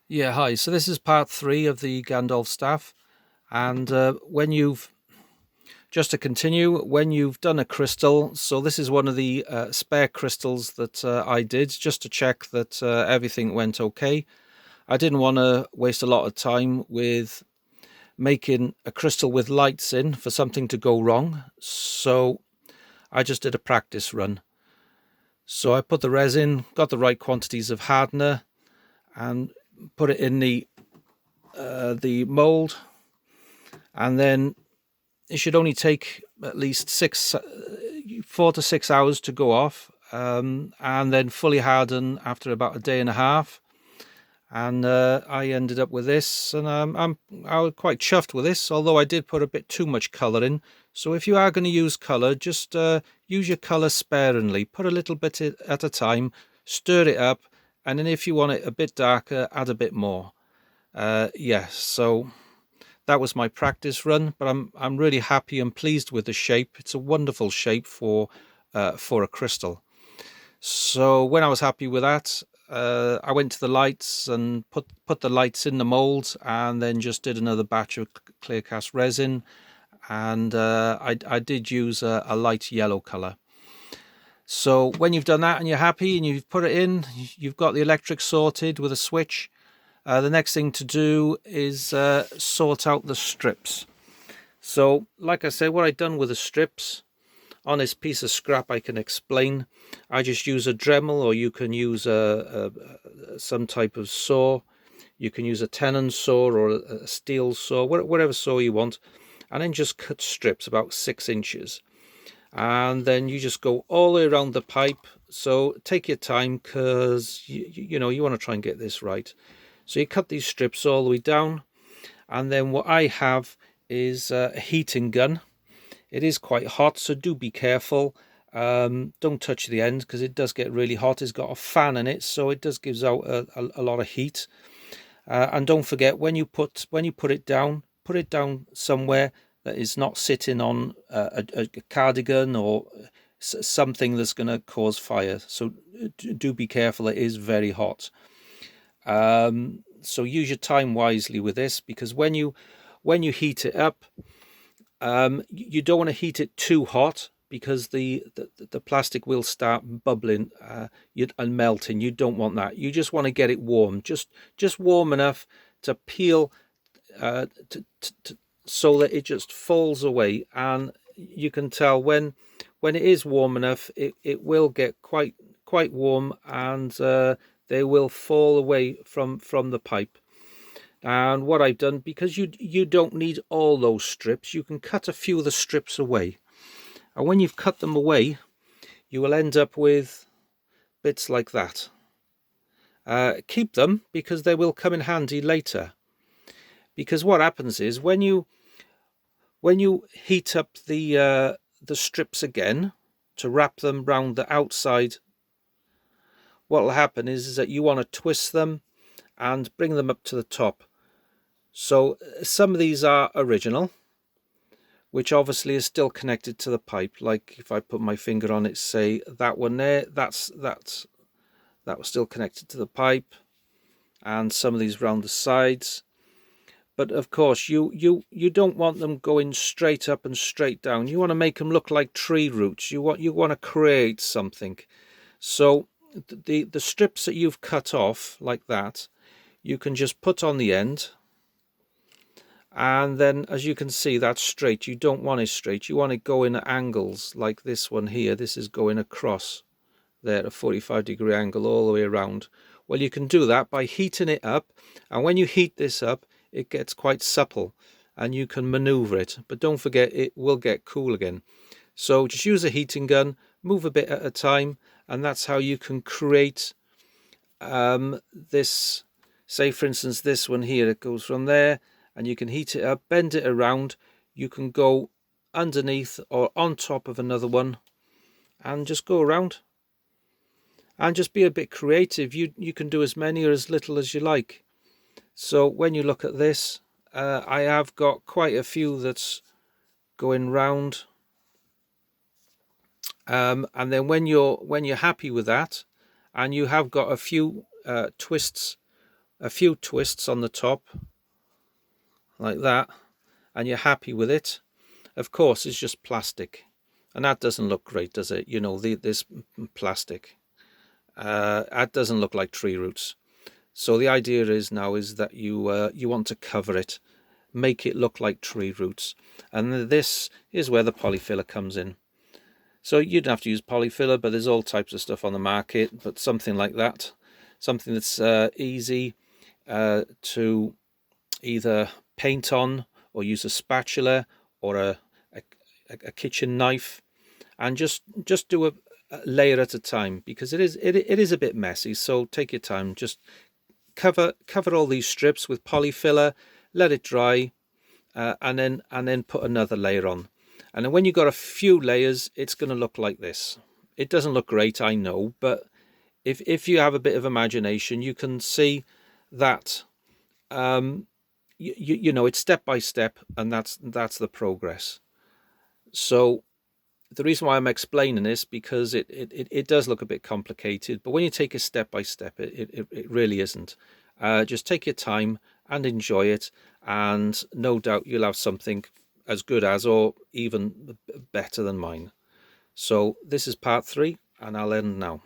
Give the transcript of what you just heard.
Yeah, hi. So this is part three of the Gandolf staff. And just to continue, when you've done a crystal, so this is one of the spare crystals that I did just to check that everything went okay. I didn't want to waste a lot of time with making a crystal with lights in for something to go wrong. So I just did a practice run. So I put the resin, got the right quantities of hardener, and put it in the mold, and then it should only take at least 4 to 6 hours to go off, and then fully harden after about a day and a half. And I ended up with this, and I was quite chuffed with this. Although I did put a bit too much color in. So if you are going to use color, just use your color sparingly. Put a little bit at a time, stir it up, and then if you want it a bit darker, add a bit more. Yeah, so that was my practice run, but I'm really happy and pleased with the shape. It's a wonderful shape for a crystal. So when I was happy with that, I went to the lights and put the lights in the mold, and then just did another batch of clear cast resin, and I did use a light yellow color. So when you've done that and you're happy and you've put it in, you've got the electric sorted with a switch. The next thing to do is sort out the strips. So, like I said, what I've done with the strips on this piece of scrap, I can explain. I just use a Dremel, or you can use some type of saw. You can use a tenon saw or a steel saw, whatever saw you want, and then just cut strips about 6 inches. And then you just go all the way around the pipe. So take your time, because you know you want to try and get this right. So you cut these strips all the way down, and then what I have is a heating gun. It is quite hot, so do be careful. Don't touch the end, because it does get really hot. It's got a fan in it, so it does gives out a lot of heat. And don't forget, when you put it down, put it down somewhere that is not sitting on a cardigan or something that's going to cause fire. So do be careful. It is very hot. So use your time wisely with this, because when you heat it up, you don't want to heat it too hot, because the plastic will start bubbling and melting. You don't want that. You just want to get it warm, just warm enough to peel, so that it just falls away. And you can tell when it is warm enough, it will get quite warm, and they will fall away from the pipe. And what I've done, because you don't need all those strips, you can cut a few of the strips away. And when you've cut them away, you will end up with bits like that. Keep them, because they will come in handy later. Because what happens is, when you heat up the strips again to wrap them round the outside, what will happen is that you want to twist them and bring them up to the top. So some of these are original, which obviously is still connected to the pipe. Like if I put my finger on it, say that one there, that was still connected to the pipe, and some of these round the sides. But of course, you don't want them going straight up and straight down. You want to make them look like tree roots. You want to create something. So the strips that you've cut off like that, you can just put on the end. And then, as you can see, that's straight. You don't want it straight. You want it going at angles, like this one here. This is going across there at a 45-degree angle all the way around. Well, you can do that by heating it up. And when you heat this up, it gets quite supple, and you can maneuver it. But don't forget, it will get cool again. So just use a heating gun, move a bit at a time, and that's how you can create this. Say, for instance, this one here, it goes from there, and you can heat it up, bend it around. You can go underneath or on top of another one, and just go around. And just be a bit creative. You can do as many or as little as you like. So when you look at this, I have got quite a few that's going round. And then when you're happy with that, and you have got a few twists a few twists on the top like that, and you're happy with it. Of course, it's just plastic, and that doesn't look great, does it? You know, this plastic, that doesn't look like tree roots. So the idea is now is that you want to cover it, make it look like tree roots, and this is where the polyfiller comes in. So you don't have to use polyfiller, but there's all types of stuff on the market, but something like that, something that's easy to either paint on or use a spatula or a kitchen knife, and just do a layer at a time, because it is a bit messy. So take your time, just cover all these strips with polyfiller, let it dry, and then put another layer on. And then when you've got a few layers, it's going to look like this. It doesn't look great, I know, but if you have a bit of imagination, you can see that you know, it's step by step, and that's the progress. So the reason why I'm explaining this, because it does look a bit complicated, but when you take it step by step, it really isn't. Just take your time and enjoy it, and no doubt you'll have something as good as, or even better than mine. So this is part 3, and I'll end now.